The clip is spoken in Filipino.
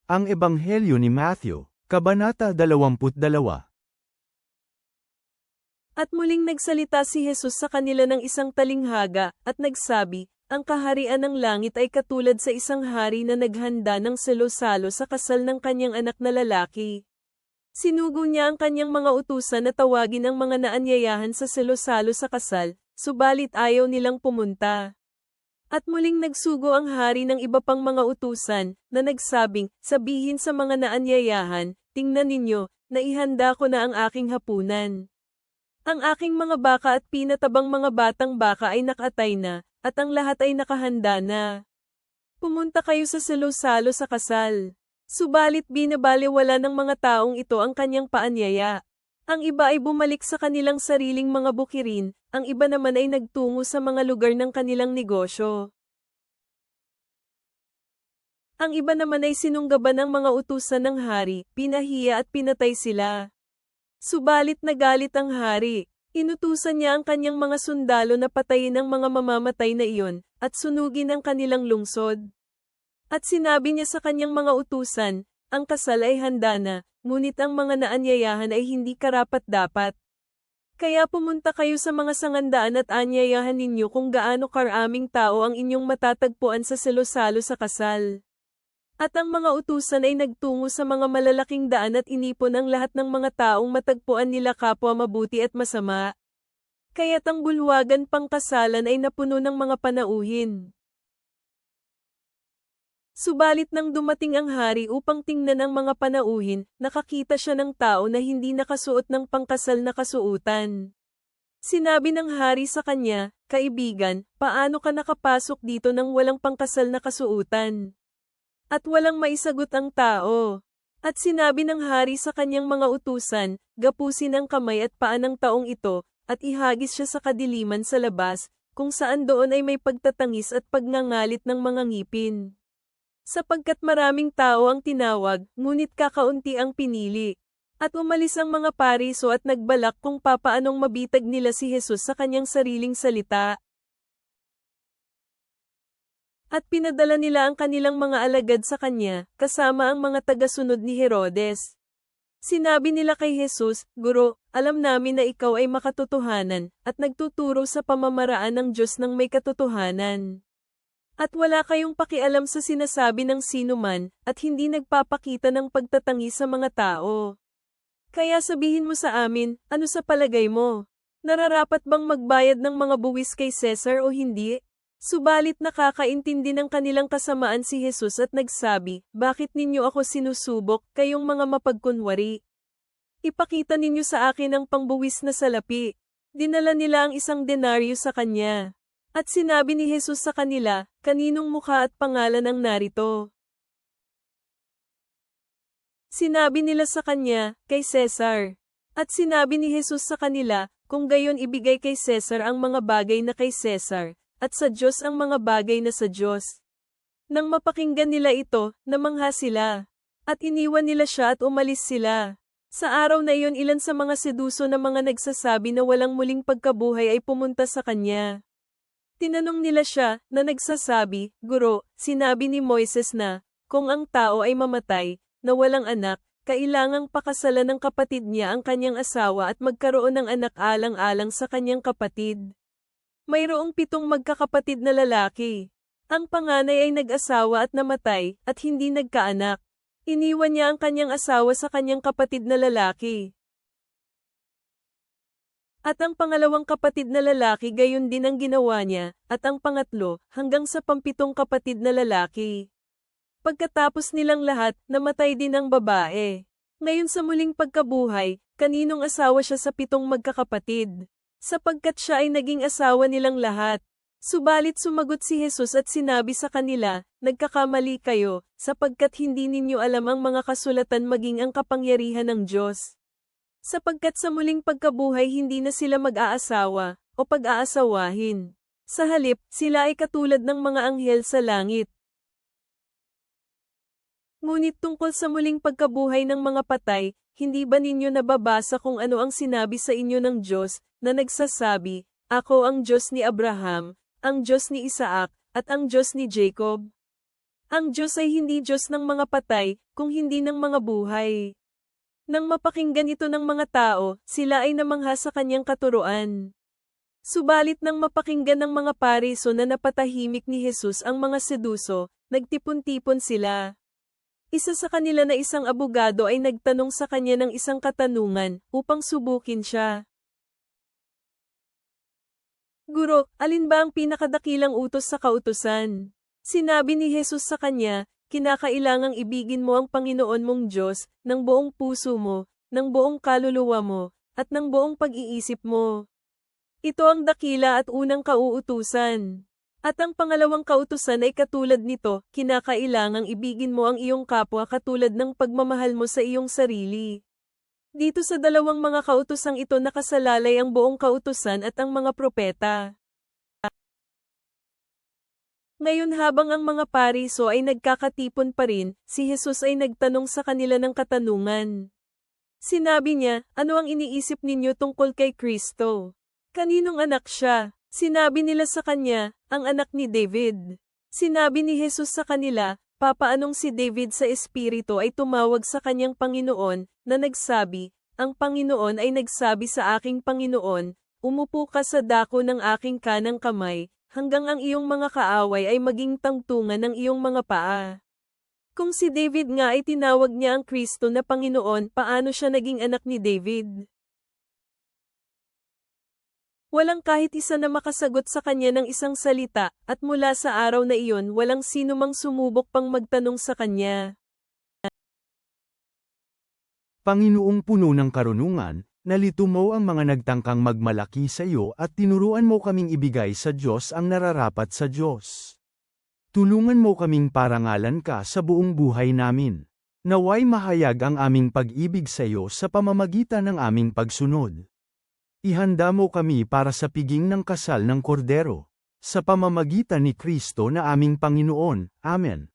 Ang Ebanghelyo ni Matthew, Kabanata 22. At muling nagsalita si Jesus sa kanila ng isang talinghaga, at nagsabi, ang kaharian ng langit ay katulad sa isang hari na naghanda ng salo-salo sa kasal ng kanyang anak na lalaki. Sinugo niya ang kanyang mga utusan na tawagin ang mga naanyayahan sa salo-salo sa kasal, subalit ayaw nilang pumunta. At muling nagsugo ang hari ng iba pang mga utusan, na nagsabing, sabihin sa mga naanyayahan, tingnan ninyo, naihanda ko na ang aking hapunan. Ang aking mga baka at pinatabang mga batang baka ay nakatay na, at ang lahat ay nakahanda na. Pumunta kayo sa salo-salo sa kasal. Subalit binabaliwala ng mga taong ito ang kanyang paanyaya. Ang iba ay bumalik sa kanilang sariling mga bukirin, ang iba naman ay nagtungo sa mga lugar ng kanilang negosyo. Ang iba naman ay sinunggaban ng mga utusan ng hari, pinahiya at pinatay sila. Subalit nagalit ang hari. Inutusan niya ang kanyang mga sundalo na patayin ang mga mamamatay na iyon, at sunugin ang kanilang lungsod. At sinabi niya sa kanyang mga utusan, ang kasal ay handa na, ngunit ang mga naanyayahan ay hindi karapat-dapat. Kaya pumunta kayo sa mga sangandaan at anyayahan ninyo kung gaano karaming tao ang inyong matatagpuan sa salo-salo sa kasal. At ang mga utusan ay nagtungo sa mga malalaking daan at inipon ang lahat ng mga taong matagpuan nila kapwa mabuti at masama. Kaya't ang bulwagan pangkasalan ay napuno ng mga panauhin. Subalit nang dumating ang hari upang tingnan ang mga panauhin, nakakita siya ng tao na hindi nakasuot ng pangkasal na kasuutan. Sinabi ng hari sa kanya, kaibigan, paano ka nakapasok dito nang walang pangkasal na kasuutan? At walang maisagot ang tao. At sinabi ng hari sa kanyang mga utusan, gapusin ang kamay at paa ng taong ito, at ihagis siya sa kadiliman sa labas, kung saan doon ay may pagtatangis at pagngangalit ng mga ngipin. Sapagkat maraming tao ang tinawag, ngunit kakaunti ang pinili. At umalis ang mga pariso at nagbalak kung papaanong mabitag nila si Jesus sa kanyang sariling salita. At pinadala nila ang kanilang mga alagad sa kanya, kasama ang mga tagasunod ni Herodes. Sinabi nila kay Jesus, Guro, alam namin na ikaw ay makatotohanan, at nagtuturo sa pamamaraan ng Diyos ng may katotohanan. At wala kayong pakialam sa sinasabi ng sinuman, at hindi nagpapakita ng pagtatangi sa mga tao. Kaya sabihin mo sa amin, ano sa palagay mo? Nararapat bang magbayad ng mga buwis kay Cesar o hindi? Subalit nakakaintindi ng kanilang kasamaan si Jesus at nagsabi, bakit ninyo ako sinusubok, kayong mga mapagkunwari? Ipakita ninyo sa akin ang pangbuwis na salapi. Dinala nila ang 1 denaryo sa kanya. At sinabi ni Jesus sa kanila, kaninong mukha at pangalan ang narito? Sinabi nila sa kanya, kay Cesar. At sinabi ni Jesus sa kanila, kung gayon ibigay kay Cesar ang mga bagay na kay Cesar, at sa Diyos ang mga bagay na sa Diyos. Nang mapakinggan nila ito, namangha sila. At iniwan nila siya at umalis sila. Sa araw na iyon ilan sa mga seduso na mga nagsasabi na walang muling pagkabuhay ay pumunta sa kanya. Tinanong nila siya, na nagsasabi, Guro, sinabi ni Moises na, kung ang tao ay mamatay, na walang anak, kailangang pakasalan ng kapatid niya ang kanyang asawa at magkaroon ng anak alang-alang sa kanyang kapatid. Mayroong 7 magkakapatid na lalaki. Ang panganay ay nag-asawa at namatay, at hindi nagkaanak. Iniwan niya ang kanyang asawa sa kanyang kapatid na lalaki. At ang pangalawang kapatid na lalaki gayon din ang ginawa niya, at ang pangatlo, hanggang sa 7 kapatid na lalaki. Pagkatapos nilang lahat, namatay din ang babae. Ngayon sa muling pagkabuhay, kaninong asawa siya sa 7 magkakapatid? Sapagkat siya ay naging asawa nilang lahat. Subalit sumagot si Jesus at sinabi sa kanila, nagkakamali kayo, sapagkat hindi ninyo alam ang mga kasulatan maging ang kapangyarihan ng Diyos. Sapagkat sa muling pagkabuhay hindi na sila mag-aasawa, o pag-aasawahin. Sa halip, sila ay katulad ng mga anghel sa langit. Ngunit tungkol sa muling pagkabuhay ng mga patay, hindi ba ninyo nababasa kung ano ang sinabi sa inyo ng Diyos, na nagsasabi, Ako ang Diyos ni Abraham, ang Diyos ni Isaac, at ang Diyos ni Jacob? Ang Diyos ay hindi Diyos ng mga patay, kung hindi ng mga buhay. Nang mapakinggan ito ng mga tao, sila ay namangha sa kanyang katuruan. Subalit nang mapakinggan ng mga Pariso na napatahimik ni Jesus ang mga seduso, nagtipon-tipon sila. Isa sa kanila na isang abogado ay nagtanong sa kanya ng isang katanungan, upang subukin siya. Guro, alin ba ang pinakadakilang utos sa kautusan? Sinabi ni Jesus sa kanya, kinakailangang ibigin mo ang Panginoon mong Diyos, ng buong puso mo, ng buong kaluluwa mo, at ng buong pag-iisip mo. Ito ang dakila at unang kauutusan. At ang pangalawang kautusan ay katulad nito, kinakailangang ibigin mo ang iyong kapwa katulad ng pagmamahal mo sa iyong sarili. Dito sa dalawang mga kautosang ito nakasalalay ang buong kautusan at ang mga propeta. Ngayon habang ang mga Pariso ay nagkakatipon pa rin, si Jesus ay nagtanong sa kanila ng katanungan. Sinabi niya, ano ang iniisip ninyo tungkol kay Kristo? Kaninong anak siya? Sinabi nila sa kanya, ang anak ni David. Sinabi ni Jesus sa kanila, papaanong si David sa Espiritu ay tumawag sa kanyang Panginoon, na nagsabi, ang Panginoon ay nagsabi sa aking Panginoon, umupo ka sa dako ng aking kanang kamay, hanggang ang iyong mga kaaway ay maging tangtungan ng iyong mga paa. Kung si David nga ay tinawag niya ang Kristo na Panginoon, paano siya naging anak ni David? Walang kahit isa na makasagot sa kanya ng isang salita, at mula sa araw na iyon walang sino mang sumubok pang magtanong sa kanya. Panginoong puno ng karunungan, nalito mo ang mga nagtangkang magmalaki sa iyo at tinuruan mo kaming ibigay sa Diyos ang nararapat sa Diyos. Tulungan mo kaming parangalan ka sa buong buhay namin. Naway mahayag ang aming pag-ibig sa iyo sa pamamagitan ng aming pagsunod. Ihanda mo kami para sa piging ng kasal ng kordero, sa pamamagitan ni Kristo na aming Panginoon. Amen.